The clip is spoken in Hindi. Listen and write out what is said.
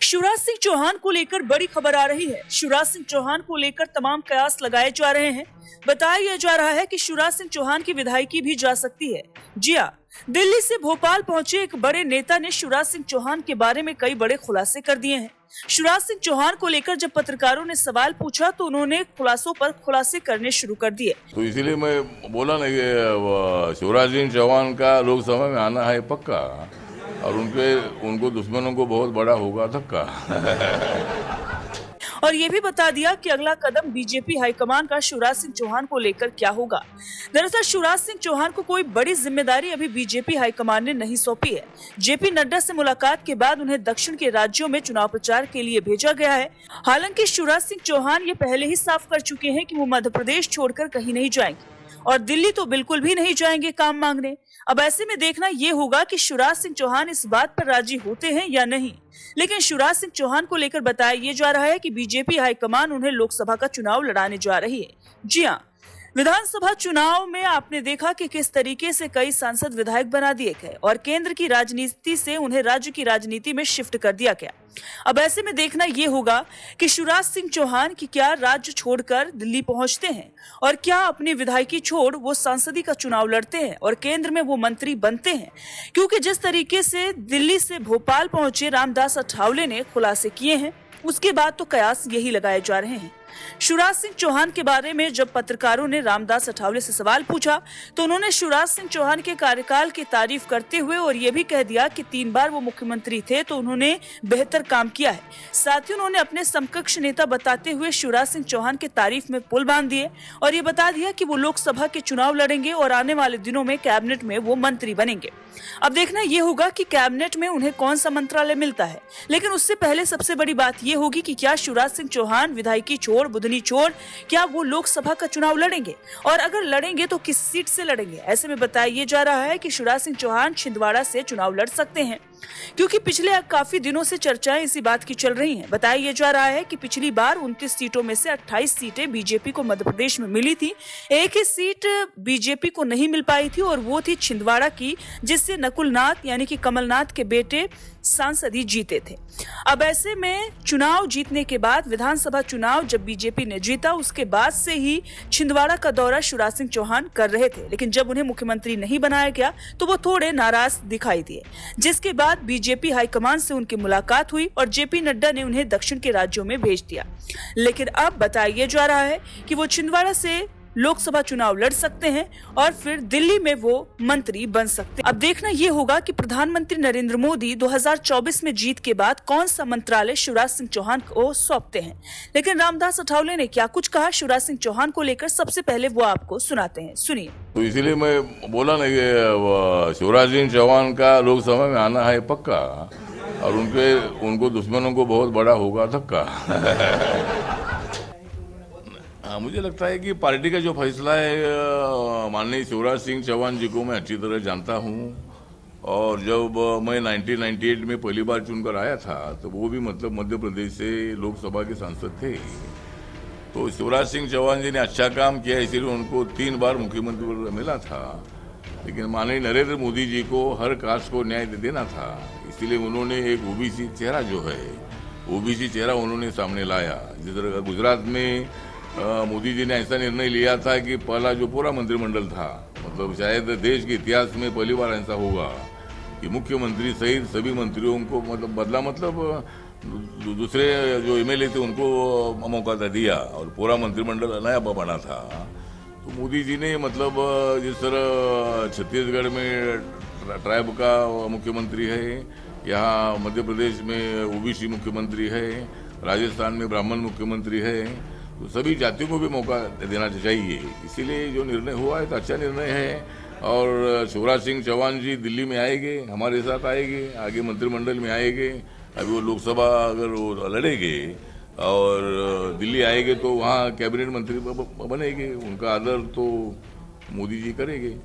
शिवराज सिंह चौहान को लेकर बड़ी खबर आ रही है। शिवराज सिंह चौहान को लेकर तमाम कयास लगाए जा रहे हैं। बताया जा रहा है कि शिवराज सिंह चौहान की विधायकी भी जा सकती है। जी हां, दिल्ली से भोपाल पहुंचे एक बड़े नेता ने शिवराज सिंह चौहान के बारे में कई बड़े खुलासे कर दिए हैं। शिवराज सिंह चौहान को लेकर जब पत्रकारों ने सवाल पूछा तो उन्होंने खुलासों पर खुलासे करने शुरू कर दिए। तो इसीलिए मैं बोला ना कि शिवराज सिंह चौहान का लोकसभा में आना है पक्का, और उनको दुश्मनों को बहुत बड़ा होगा धक्का। और ये भी बता दिया कि अगला कदम बीजेपी हाईकमान का शिवराज सिंह चौहान को लेकर क्या होगा। दरअसल शिवराज सिंह चौहान को कोई बड़ी जिम्मेदारी अभी बीजेपी हाईकमान ने नहीं सौंपी है। जेपी नड्डा से मुलाकात के बाद उन्हें दक्षिण के राज्यों में चुनाव प्रचार के लिए भेजा गया है। हालांकि शिवराज सिंह चौहान ये पहले ही साफ कर चुके हैं कि वो मध्य प्रदेश छोड़कर कहीं नहीं जाएंगे और दिल्ली तो बिल्कुल भी नहीं जाएंगे काम मांगने। अब ऐसे में देखना ये होगा कि शिवराज सिंह चौहान इस बात पर राजी होते हैं या नहीं। लेकिन शिवराज सिंह चौहान को लेकर बताया ये जा रहा है कि बीजेपी हाईकमान उन्हें लोकसभा का चुनाव लड़ाने जा रही है। जी हाँ, विधानसभा चुनाव में आपने देखा कि किस तरीके से कई सांसद विधायक बना दिए गए और केंद्र की राजनीति से उन्हें राज्य की राजनीति में शिफ्ट कर दिया गया। अब ऐसे में देखना ये होगा कि शिवराज सिंह चौहान की क्या राज्य छोड़कर दिल्ली पहुंचते हैं और क्या अपनी विधायकी छोड़ वो सांसदी का चुनाव लड़ते हैं और केंद्र में वो मंत्री बनते हैं। क्योंकि जिस तरीके से दिल्ली से भोपाल पहुंचे रामदास अठावले ने खुलासे किए हैं, उसके बाद तो कयास यही लगाए जा रहे हैं। शिवराज सिंह चौहान के बारे में जब पत्रकारों ने रामदास अठावले से सवाल पूछा तो उन्होंने शिवराज सिंह चौहान के कार्यकाल की तारीफ करते हुए और ये भी कह दिया कि 3 बार वो मुख्यमंत्री थे तो उन्होंने बेहतर काम किया है। साथ ही उन्होंने अपने समकक्ष नेता बताते हुए शिवराज सिंह चौहान के तारीफ में पुल बांध दिए और ये बता दिया कि वो लोकसभा के चुनाव लड़ेंगे और आने वाले दिनों में कैबिनेट में वो मंत्री बनेंगे। अब देखना ये होगा कि कैबिनेट में उन्हें कौन सा मंत्रालय मिलता है। लेकिन उससे पहले सबसे बड़ी बात ये होगी कि क्या शिवराज सिंह चौहान विधायकी छोड़ बुधनी छोड़ क्या वो लोकसभा का चुनाव लड़ेंगे और अगर लड़ेंगे तो किस सीट से लड़ेंगे। ऐसे में बताया जा रहा है कि शिवराज सिंह चौहान छिंदवाड़ा से चुनाव लड़ सकते हैं, क्योंकि पिछले काफी दिनों से चर्चाएं इसी बात की चल रही हैं। बताया जा रहा है कि पिछली बार 29 सीटों में से 28 सीटें बीजेपी को मध्य प्रदेश में मिली थी। एक ही सीट बीजेपी को नहीं मिल पाई थी और वो थी छिंदवाड़ा की, जिससे नकुलनाथ यानी कि कमलनाथ के बेटे सांसद ही जीते थे। अब ऐसे में चुनाव जीतने के बाद विधानसभा चुनाव जब बीजेपी ने जीता उसके बाद से ही छिंदवाड़ा का दौरा शिवराज सिंह चौहान कर रहे थे। लेकिन जब उन्हें मुख्यमंत्री नहीं बनाया गया तो वो थोड़े नाराज दिखाई दिए, जिसके बाद बीजेपी हाईकमान से उनकी मुलाकात हुई और जेपी नड्डा ने उन्हें दक्षिण के राज्यों में भेज दिया। लेकिन अब बताया जा रहा है कि वो छिंदवाड़ा से लोकसभा चुनाव लड़ सकते हैं और फिर दिल्ली में वो मंत्री बन सकते हैं। अब देखना ये होगा कि प्रधानमंत्री नरेंद्र मोदी 2024 में जीत के बाद कौन सा मंत्रालय शिवराज सिंह चौहान को सौंपते हैं। लेकिन रामदास अठावले ने क्या कुछ कहा शिवराज सिंह चौहान को लेकर, सबसे पहले वो आपको सुनाते हैं, सुनिए। तो इसीलिए मैं बोला ना कि शिवराज सिंह चौहान का लोकसभा में आना है पक्का, और उनको दुश्मनों को बहुत बड़ा होगा धक्का। मुझे लगता है कि पार्टी का जो फैसला है, माननीय शिवराज सिंह चौहान जी को मैं अच्छी तरह जानता हूं, और जब मैं 1998 में पहली बार चुनकर आया था तो वो भी मतलब मध्य प्रदेश से लोकसभा के सांसद थे। तो शिवराज सिंह चौहान जी ने अच्छा काम किया, इसीलिए उनको 3 बार मुख्यमंत्री मिला था। लेकिन माननीय नरेंद्र मोदी जी को हर कास्ट को न्याय देना था, इसीलिए उन्होंने एक ओबीसी चेहरा जो है, ओबीसी चेहरा उन्होंने सामने लाया। जिस तरह गुजरात में मोदी जी ने ऐसा निर्णय लिया था कि पहला जो पूरा मंत्रिमंडल था, मतलब शायद देश के इतिहास में पहली बार ऐसा होगा कि मुख्यमंत्री सहित सभी मंत्रियों को मतलब बदला, मतलब दूसरे जो एमएलए थे उनको मौका दिया और पूरा मंत्रिमंडल नया बना था। तो मोदी जी ने मतलब जिस तरह छत्तीसगढ़ में ट्राइब का मुख्यमंत्री है, यहाँ मध्य प्रदेश में ओबीसी मुख्यमंत्री है, राजस्थान में ब्राह्मण मुख्यमंत्री है, तो सभी जातियों को भी मौका देना चाहिए। इसीलिए जो निर्णय हुआ है तो अच्छा निर्णय है। और शिवराज सिंह चौहान जी दिल्ली में आएंगे, हमारे साथ आएंगे, आगे मंत्रिमंडल में आएंगे। अभी वो लोकसभा अगर वो लड़ेंगे और दिल्ली आएंगे तो वहाँ कैबिनेट मंत्री बनेंगे, उनका आदर तो मोदी जी करेंगे।